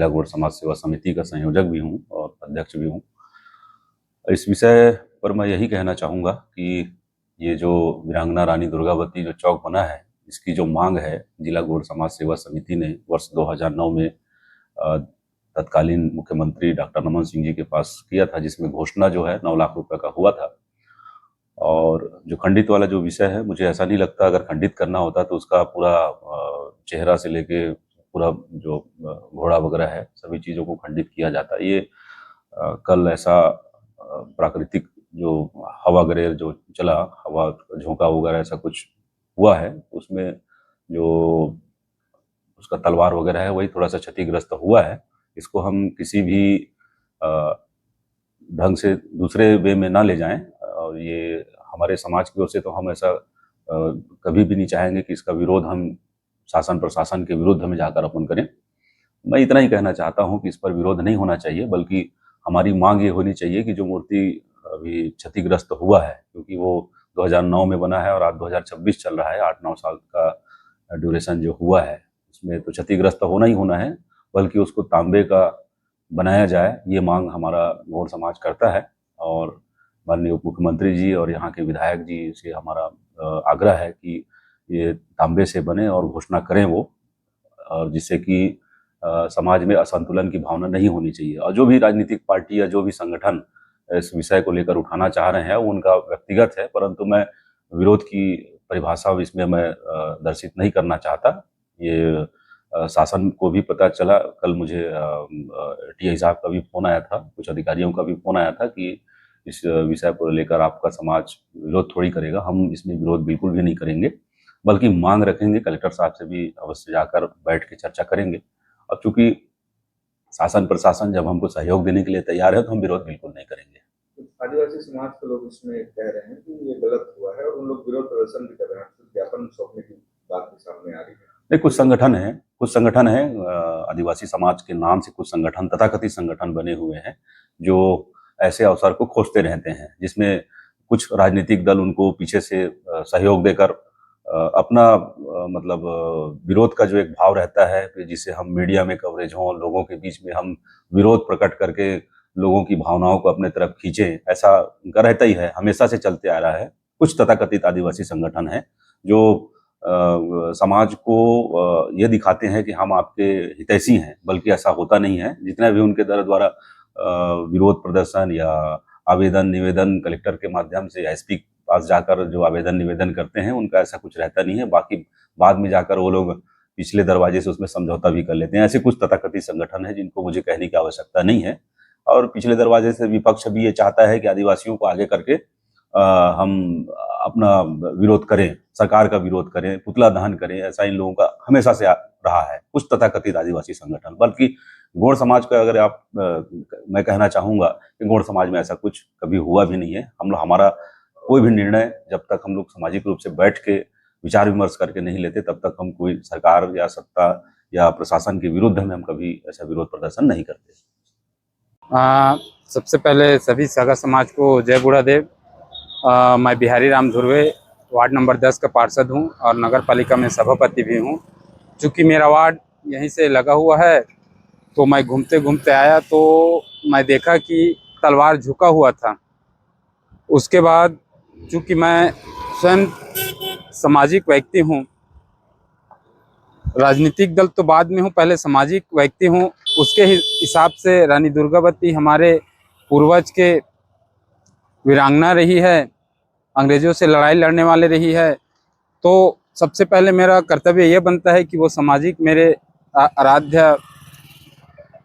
जिला गौड़ समाज सेवा समिति का संयोजक भी हूँ और अध्यक्ष भी हूँ। इस विषय पर मैं यही कहना चाहूँगा कि ये जो वीरांगना रानी दुर्गावती जो चौक बना है, इसकी जो मांग है जिला गौड़ समाज सेवा समिति ने वर्ष 2009 में तत्कालीन मुख्यमंत्री डॉक्टर रमन सिंह जी के पास किया था, जिसमें घोषणा जो है 9 लाख रुपए का हुआ था। और जो खंडित वाला जो विषय है, मुझे ऐसा नहीं लगता अगर खंडित करना होता तो उसका पूरा चेहरा से लेके पूरा जो घोड़ा वगैरह है सभी चीज़ों को खंडित किया जाता। ये कल ऐसा प्राकृतिक जो हवा गरेर जो चला, हवा झोंका वगैरह ऐसा कुछ हुआ है, उसमें जो उसका तलवार वगैरह है वही थोड़ा सा क्षतिग्रस्त हुआ है। इसको हम किसी भी ढंग से दूसरे वे में ना ले जाएं। और ये हमारे समाज की ओर से तो हम ऐसा कभी भी नहीं चाहेंगे कि इसका विरोध हम शासन प्रशासन के विरुद्ध में जाकर अपन करें। मैं इतना ही कहना चाहता हूं कि इस पर विरोध नहीं होना चाहिए, बल्कि हमारी मांग ये होनी चाहिए कि जो मूर्ति अभी क्षतिग्रस्त हुआ है, क्योंकि वो 2009 में बना है और आज 2026 चल रहा है, 8-9 साल का ड्यूरेशन जो हुआ है उसमें तो क्षतिग्रस्त होना ही होना है, बल्कि उसको तांबे का बनाया जाए, ये मांग हमारा गौड़ समाज करता है। और माननीय उप मुख्यमंत्री जी और यहाँ के विधायक जी से हमारा आग्रह है कि ये तांबे से बने और घोषणा करें वो, और जिससे कि समाज में असंतुलन की भावना नहीं होनी चाहिए। और जो भी राजनीतिक पार्टी या जो भी संगठन इस विषय को लेकर उठाना चाह रहे हैं वो उनका व्यक्तिगत है, परंतु मैं विरोध की परिभाषा इसमें मैं दर्शित नहीं करना चाहता। ये शासन को भी पता चला, कल मुझे टीआई साहब का भी फ़ोन आया था, कुछ अधिकारियों का भी फ़ोन आया था कि इस विषय को लेकर आपका समाज विरोध थोड़ी करेगा। हम इसमें विरोध बिल्कुल भी नहीं करेंगे, बल्कि मांग रखेंगे, कलेक्टर साहब से भी अवश्य जाकर बैठ के चर्चा करेंगे। अब चूंकि शासन प्रशासन जब हमको सहयोग देने के लिए तैयार है तो हम विरोध बिल्कुल नहीं करेंगे। आदिवासी समाज के लोग इसमें कह रहे हैं कि ये गलत हुआ है और उन लोग विरोध प्रदर्शन भी कर रहे हैं, ज्ञापन सौंपने की बात भी सामने आ रही है। नहीं, कुछ संगठन है आदिवासी समाज के नाम से कुछ संगठन, तथाकथित संगठन बने हुए हैं जो ऐसे अवसर को खोजते रहते हैं, जिसमें कुछ राजनीतिक दल उनको पीछे से सहयोग देकर अपना मतलब विरोध का जो एक भाव रहता है, जिसे हम मीडिया में कवरेज हो, लोगों के बीच में हम विरोध प्रकट करके लोगों की भावनाओं को अपने तरफ खींचें, ऐसा उनका रहता ही है, हमेशा से चलते आ रहा है। कुछ तथाकथित आदिवासी संगठन हैं जो समाज को ये दिखाते हैं कि हम आपके हितैषी हैं, बल्कि ऐसा होता नहीं है। जितना भी उनके द्वारा विरोध प्रदर्शन या आवेदन निवेदन कलेक्टर के माध्यम से या एसपी पास जाकर जो आवेदन निवेदन करते हैं, उनका ऐसा कुछ रहता नहीं है। बाकी बाद में जाकर वो लोग पिछले दरवाजे से उसमें समझौता भी कर लेते हैं। ऐसे कुछ तथाकथित संगठन है जिनको मुझे कहने की आवश्यकता नहीं है। और पिछले दरवाजे से विपक्ष भी ये चाहता है कि आदिवासियों को आगे करके हम अपना विरोध करें, सरकार का विरोध करें, पुतला दहन करें। ऐसा इन लोगों का हमेशा से रहा है, कुछ तथाकथित आदिवासी संगठन। बल्कि गौड़ समाज का अगर आप मैं कहना चाहूँगा कि गौड़ समाज में ऐसा कुछ कभी हुआ भी नहीं है। हमारा कोई भी निर्णय जब तक हम लोग सामाजिक रूप से बैठ के विचार विमर्श करके नहीं लेते, तब तक हम कोई सरकार या सत्ता या प्रशासन के विरुद्ध में हम कभी ऐसा विरोध प्रदर्शन नहीं करते। सबसे पहले सभी सागा समाज को जय बूढ़ादेव। मैं बिहारी राम धुर्वे वार्ड नंबर 10 का पार्षद हूं और नगर पालिका में सभापति भी हूं। चूँकि मेरा वार्ड यहीं से लगा हुआ है, तो मैं घूमते घूमते आया तो मैं देखा कि तलवार झुका हुआ था। उसके बाद चूँकि मैं स्वयं सामाजिक व्यक्ति हूं, राजनीतिक दल तो बाद में हूं, पहले सामाजिक व्यक्ति हूं, उसके हिसाब से रानी दुर्गावती हमारे पूर्वज के वीरांगना रही है, अंग्रेजों से लड़ाई लड़ने वाले रही है। तो सबसे पहले मेरा कर्तव्य ये बनता है कि वो सामाजिक मेरे आराध्य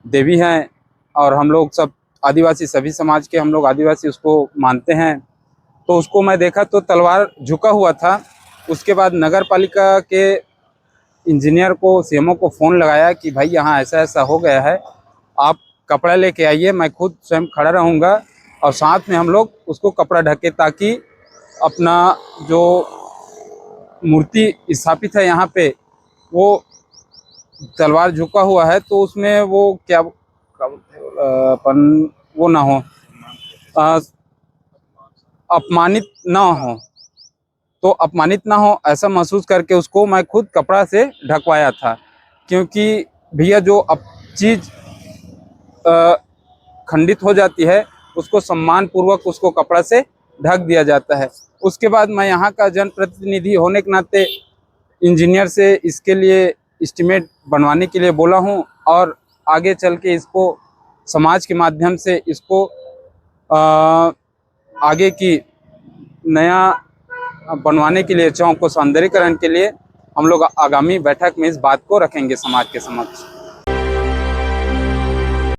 देवी हैं और हम लोग सब आदिवासी, सभी समाज के हम लोग आदिवासी उसको मानते हैं। तो उसको मैं देखा तो तलवार झुका हुआ था। उसके बाद नगर पालिका के इंजीनियर को, सीएमओ को फ़ोन लगाया कि भाई यहाँ ऐसा ऐसा हो गया है, आप कपड़ा लेके आइए, मैं खुद स्वयं खड़ा रहूँगा और साथ में हम लोग उसको कपड़ा ढके, ताकि अपना जो मूर्ति स्थापित है यहाँ पे, वो तलवार झुका हुआ है तो उसमें वो क्या अपन वो ना हो, अपमानित ना हो, तो अपमानित ना हो ऐसा महसूस करके उसको मैं खुद कपड़ा से ढकवाया था। क्योंकि भैया जो अब चीज़ खंडित हो जाती है उसको सम्मान पूर्वक उसको कपड़ा से ढक दिया जाता है। उसके बाद मैं यहाँ का जनप्रतिनिधि होने के नाते इंजीनियर से इसके लिए एस्टीमेट बनवाने के लिए बोला हूँ और आगे चल के इसको समाज के माध्यम से इसको आगे की नया बनवाने के लिए, चौक को सौंदर्यीकरण के लिए हम लोग आगामी बैठक में इस बात को रखेंगे समाज के समक्ष।